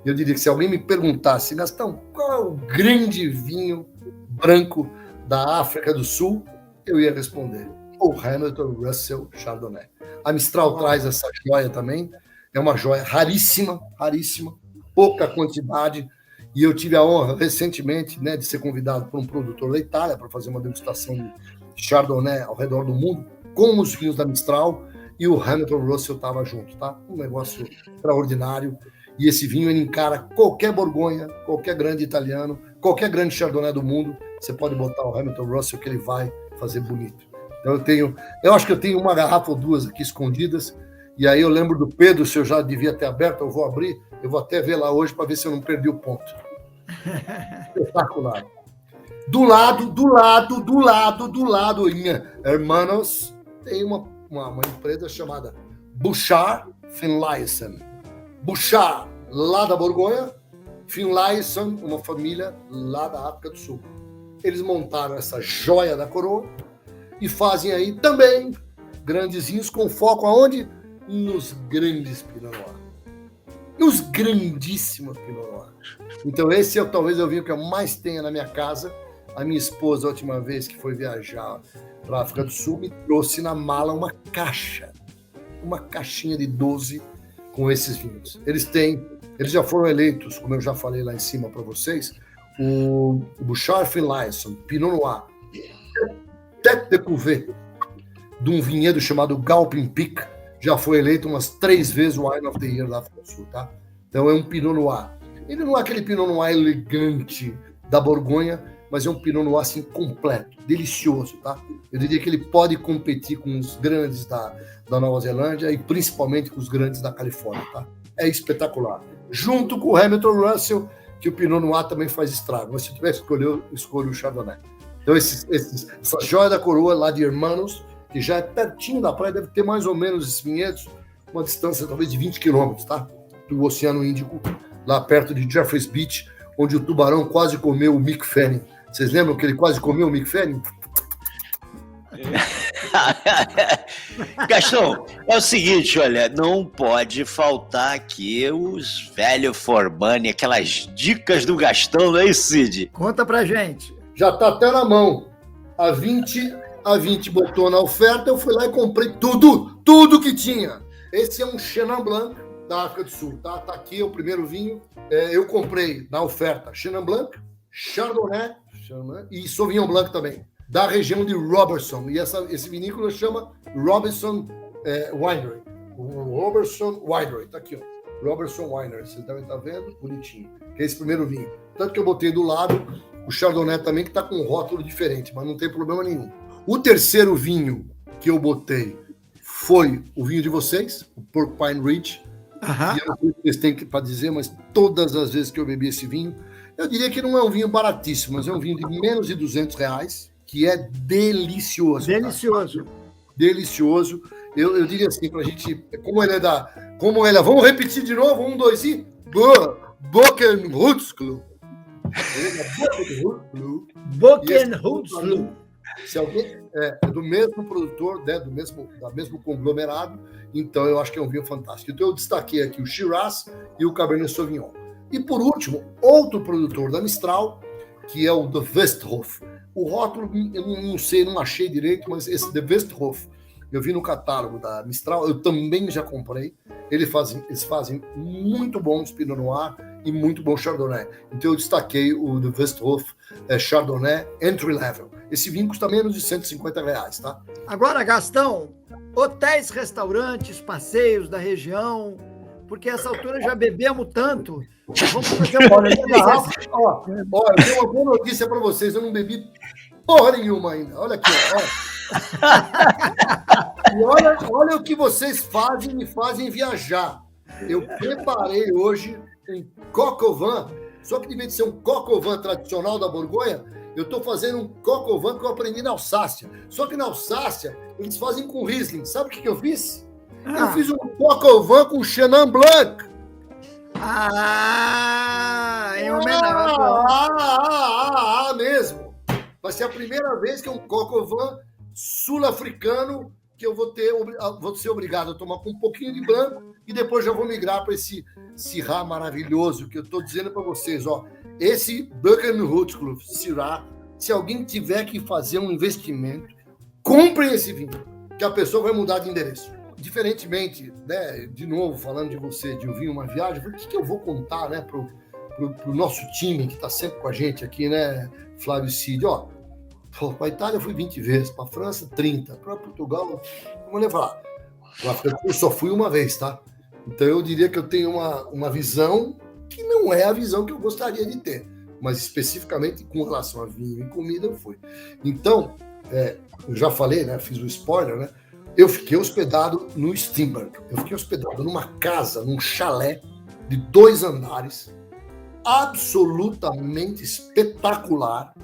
[SPEAKER 3] eu diria que se alguém me perguntasse, Gastão, qual é o grande vinho branco da África do Sul, eu ia responder, o Hamilton Russell Chardonnay. A Mistral traz essa joia também, é uma joia raríssima, pouca quantidade, e eu tive a honra recentemente, né, de ser convidado por um produtor da Itália para fazer uma degustação de Chardonnay ao redor do mundo, com os vinhos da Mistral, e o Hamilton Russell estava junto, tá? Um negócio extraordinário. E esse vinho ele encara qualquer Borgonha, qualquer grande italiano, qualquer grande Chardonnay do mundo, você pode botar o Hamilton Russell que ele vai fazer bonito. Então eu acho que eu tenho uma garrafa ou duas aqui escondidas, e aí eu lembro do Pedro, se eu já devia ter aberto, eu vou abrir, eu vou até ver lá hoje para ver se eu não perdi o ponto. Espetacular. Do lado, em Hermanos, tem uma empresa chamada Bouchard Finlayson. Bouchard, lá da Borgonha, Finlayson, uma família lá da África do Sul. Eles montaram essa joia da coroa e fazem aí também grandes vinhos com foco aonde? Nos grandes Pinot Noir. Nos grandíssimos Pinot Noir. Então esse talvez eu vinho que eu mais tenha na minha casa. A minha esposa, a última vez que foi viajar para a África do Sul, me trouxe na mala uma caixinha de 12 com esses vinhos. Eles já foram eleitos, como eu já falei lá em cima para vocês, o Bouchard Finlayson, Pinot Noir, Tête de Cuvée, de um vinhedo chamado Galpin Peak, já foi eleito umas 3 vezes o Wine of the Year da África do Sul, tá? Então é um Pinot Noir. Ele não é aquele Pinot Noir elegante da Borgonha, mas é um Pinot Noir assim completo, delicioso, tá? Eu diria que ele pode competir com os grandes da Nova Zelândia e principalmente com os grandes da Califórnia, tá? É espetacular. Junto com o Hamilton Russell, que o Pinot Noir também faz estrago, mas se eu tivesse que escolher, eu escolho o Chardonnay. Então essa joia da coroa lá de Hermanos, que já é pertinho da praia, deve ter mais ou menos esses vinhedos, uma distância talvez de 20 quilômetros, tá? Do Oceano Índico, lá perto de Jeffreys Beach, onde o tubarão quase comeu o Mick Fanning. Vocês lembram que ele quase comeu o Mick Fanning?
[SPEAKER 1] Gastão, é o seguinte, olha, não pode faltar aqui os velhos Forbani, aquelas dicas do Gastão, não é isso, Cid?
[SPEAKER 2] Conta pra gente.
[SPEAKER 3] Já tá até na mão. A 20 botou na oferta, eu fui lá e comprei tudo que tinha. Esse é um Chenin Blanc da África do Sul, tá? Tá aqui o primeiro vinho. Eu comprei na oferta Chenin Blanc, Chardonnay e Sauvignon Blanc também, da região de Robertson. E esse vinícola chama Robertson Winery. O Robertson Winery, tá aqui, ó. Robertson Winery, vocês devem estar vendo, bonitinho. Que é esse primeiro vinho. Tanto que eu botei do lado o Chardonnay também, que tá com um rótulo diferente, mas não tem problema nenhum. O terceiro vinho que eu botei foi o vinho de vocês, o Porcupine Ridge. E eu não sei o que vocês têm para dizer, mas todas as vezes que eu bebi esse vinho, eu diria que não é um vinho baratíssimo, mas é um vinho de menos de R$200, que é delicioso.
[SPEAKER 2] Delicioso.
[SPEAKER 3] Tá? Delicioso. Eu diria assim, pra gente, como ele é, vamos repetir de novo, 1, 2 e... Bokenhutslu.
[SPEAKER 2] Bokenhutslu.
[SPEAKER 3] Se alguém é do mesmo produtor, né, do mesmo conglomerado, então eu acho que é um vinho fantástico. Então eu destaquei aqui o Shiraz e o Cabernet Sauvignon. E por último, outro produtor da Mistral, que é o de Westhoff. O rótulo, eu não sei, não achei direito, mas esse de Westhoff, eu vi no catálogo da Mistral, eu também já comprei. Eles fazem muito bons Pinot Noir e muito bom Chardonnay. Então eu destaquei o de Westhoff Chardonnay Entry Level. Esse vinho custa menos de R$150, tá?
[SPEAKER 2] Agora, Gastão, hotéis, restaurantes, passeios da região, porque essa altura já bebemos tanto. Vamos fazer
[SPEAKER 3] Olha, eu tenho uma boa notícia para vocês, eu não bebi porra nenhuma ainda. Olha aqui, ó. E olha o que vocês me fazem viajar. Eu preparei hoje um coq au vin, só que de vez de ser um coq au vin tradicional da Borgonha, eu estou fazendo um coq au vin que eu aprendi na Alsácia. Só que na Alsácia, eles fazem com Riesling. Sabe o que eu fiz? Eu fiz um coq au vin com Chenin Blanc.
[SPEAKER 2] Em homenagem.
[SPEAKER 3] Mesmo. Vai ser a primeira vez que é um coq au vin sul-africano que eu vou ser obrigado a tomar com um pouquinho de branco e depois já vou migrar para esse Syrah maravilhoso que eu estou dizendo para vocês, ó. Esse Buchenholz Syrah, se alguém tiver que fazer um investimento, comprem esse vinho, que a pessoa vai mudar de endereço. Diferentemente, né, de novo, falando de você, de ouvir uma viagem, o que eu vou contar, né, pro nosso time que está sempre com a gente aqui, né, Flávio Cid, ó. Para a Itália eu fui 20 vezes, para a França 30, para Portugal, vamos levar. Eu só fui uma vez, tá? Então eu diria que eu tenho uma visão que não é a visão que eu gostaria de ter, mas especificamente com relação a vinho e comida eu fui. Então, eu já falei, né? Fiz o spoiler, né? Eu fiquei hospedado no Steenberg. Eu fiquei hospedado numa casa, num chalé de 2 andares, absolutamente espetacular,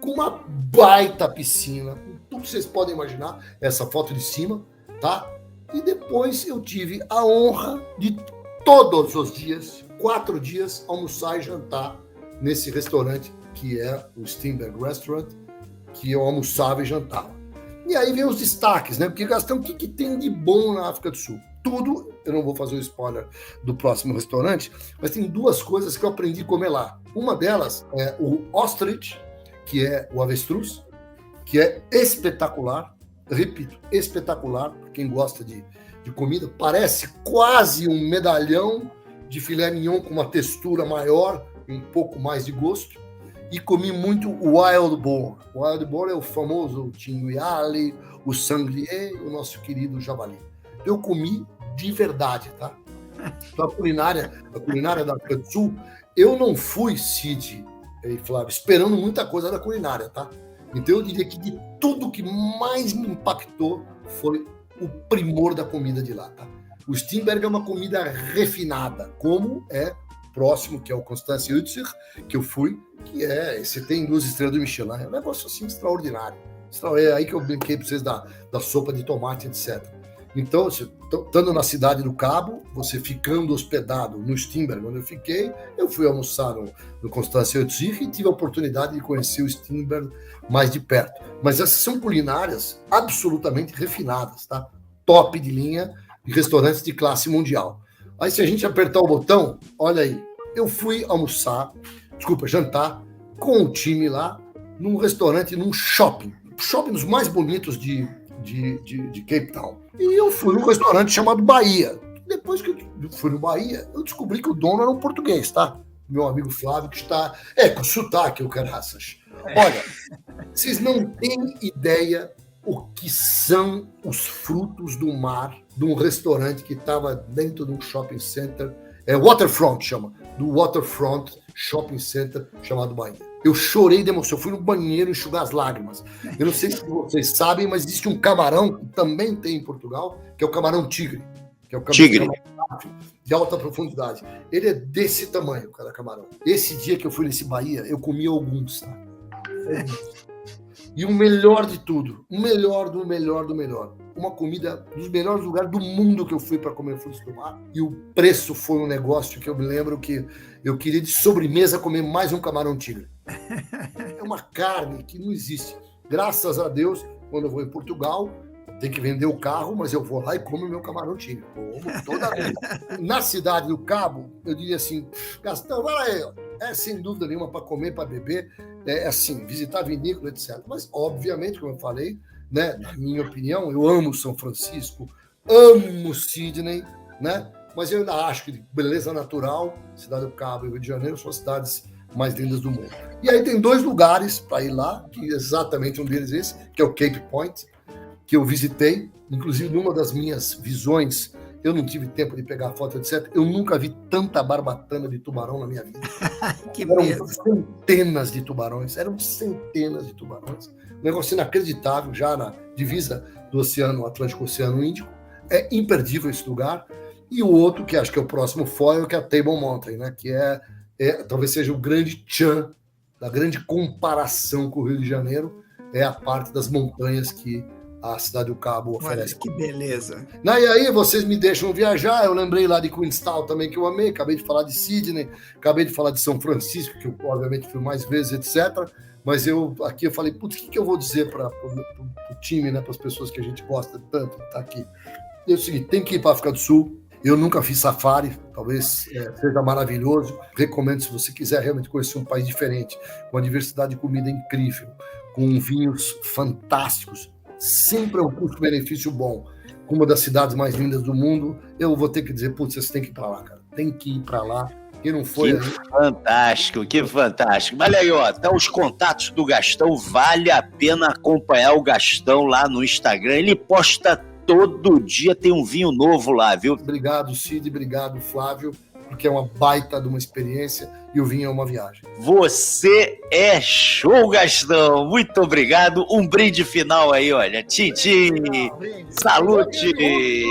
[SPEAKER 3] com uma baita piscina, tudo que vocês podem imaginar, essa foto de cima, tá? E depois eu tive a honra de todos os dias, 4 dias, almoçar e jantar nesse restaurante que é o Steenberg Restaurant, que eu almoçava e jantava. E aí vem os destaques, né? Porque, Gastão, o que tem de bom na África do Sul? Tudo, eu não vou fazer o spoiler do próximo restaurante, mas tem 2 coisas que eu aprendi a comer lá. Uma delas é o ostrich, que é o avestruz, que é espetacular, repito, espetacular, para quem gosta de comida, parece quase um medalhão de filé mignon com uma textura maior, um pouco mais de gosto, e comi muito o Wild Boar. O Wild Boar é o famoso tinguiale, o sanglier, o nosso querido javali. Eu comi de verdade, tá? Então, a culinária da África do Sul, eu não fui, Cid e Flávio, esperando muita coisa da culinária, tá? Então eu diria que de tudo que mais me impactou foi o primor da comida de lá, tá? O Steenberg é uma comida refinada, como é próximo, que é o Constance Utzer, que eu fui, que você tem 2 estrelas do Michelin, é um negócio assim extraordinário. É aí que eu brinquei para vocês da sopa de tomate, etc. Então, estando na cidade do Cabo, você ficando hospedado no Steenberg, onde eu fiquei, eu fui almoçar no Constance Utzer e tive a oportunidade de conhecer o Steenberg mais de perto. Mas essas são culinárias absolutamente refinadas, tá? Top de linha, de restaurantes de classe mundial. Aí, se a gente apertar o botão, olha aí, eu fui jantar com o time lá, num restaurante, num shopping dos mais bonitos de Cape Town. E eu fui num restaurante chamado Bahia. Depois que eu fui no Bahia, eu descobri que o dono era um português, tá? Meu amigo Flávio, que está... com sotaque, o caraças. Olha, vocês não têm ideia o que são os frutos do mar de um restaurante que estava dentro de um shopping center, Waterfront chama, do Waterfront Shopping Center chamado Bahia. Eu chorei de emoção, eu fui no banheiro enxugar as lágrimas. Eu não sei se vocês sabem, mas existe um camarão que também tem em Portugal, que é o camarão tigre, que é o camarão de alta profundidade. Ele é desse tamanho, cada camarão. Esse dia que eu fui nesse Bahia, eu comi alguns, tá? E o melhor de tudo, o melhor do melhor do melhor, uma comida dos melhores lugares do mundo que eu fui para comer frutos do mar, e o preço foi um negócio que eu me lembro que eu queria de sobremesa comer mais um camarão tigre. É uma carne que não existe. Graças a Deus, quando eu vou em Portugal, tem que vender o carro, mas eu vou lá e como o meu camarão tigre. Como toda vez. Na Cidade do Cabo, eu diria assim, Gastão, vai lá aí. É sem dúvida nenhuma para comer, para beber, é assim, visitar vinícola, etc. Mas, obviamente, como eu falei, né, na minha opinião, eu amo São Francisco, amo Sydney, né? Mas eu ainda acho que beleza natural, Cidade do Cabo e Rio de Janeiro são as cidades mais lindas do mundo. E aí tem 2 lugares para ir lá, que exatamente um deles esse, que é o Cape Point, que eu visitei, inclusive numa das minhas visões, eu não tive tempo de pegar foto, etc. Eu nunca vi tanta barbatana de tubarão na minha vida. Eram centenas de tubarões, Um negócio inacreditável, já na divisa do Oceano Atlântico e Oceano Índico. É imperdível esse lugar. E o outro, que acho que é o próximo foil, que é a Table Mountain, né? Que talvez seja o grande tchan, da grande comparação com o Rio de Janeiro, é a parte das montanhas que a Cidade do Cabo oferece.
[SPEAKER 2] Olha, que beleza.
[SPEAKER 3] E aí vocês me deixam viajar, eu lembrei lá de Queenstown também, que eu amei, acabei de falar de Sydney, acabei de falar de São Francisco, que eu obviamente fui mais vezes, etc. Mas aqui eu falei, putz, o que eu vou dizer para o time, né, para as pessoas que a gente gosta tanto de estar aqui? E é o seguinte, tem que ir para a África do Sul. Eu nunca fiz safari, talvez seja maravilhoso. Recomendo, se você quiser realmente conhecer um país diferente, com uma diversidade de comida incrível, com vinhos fantásticos, sempre é um custo-benefício bom, com uma das cidades mais lindas do mundo, eu vou ter que dizer, putz, você tem que ir para lá, cara. Tem que ir para lá. Quem não foi...
[SPEAKER 1] Que fantástico, que fantástico. Mas aí, ó, tá os contatos do Gastão, vale a pena acompanhar o Gastão lá no Instagram. Ele posta todo dia, tem um vinho novo lá, viu?
[SPEAKER 3] Obrigado, Cid, obrigado, Flávio, porque é uma baita de uma experiência e o vinho é uma viagem.
[SPEAKER 1] Você é show, Gastão. Muito obrigado. Um brinde final aí, olha. Tchim, tchim. Salute. Ei.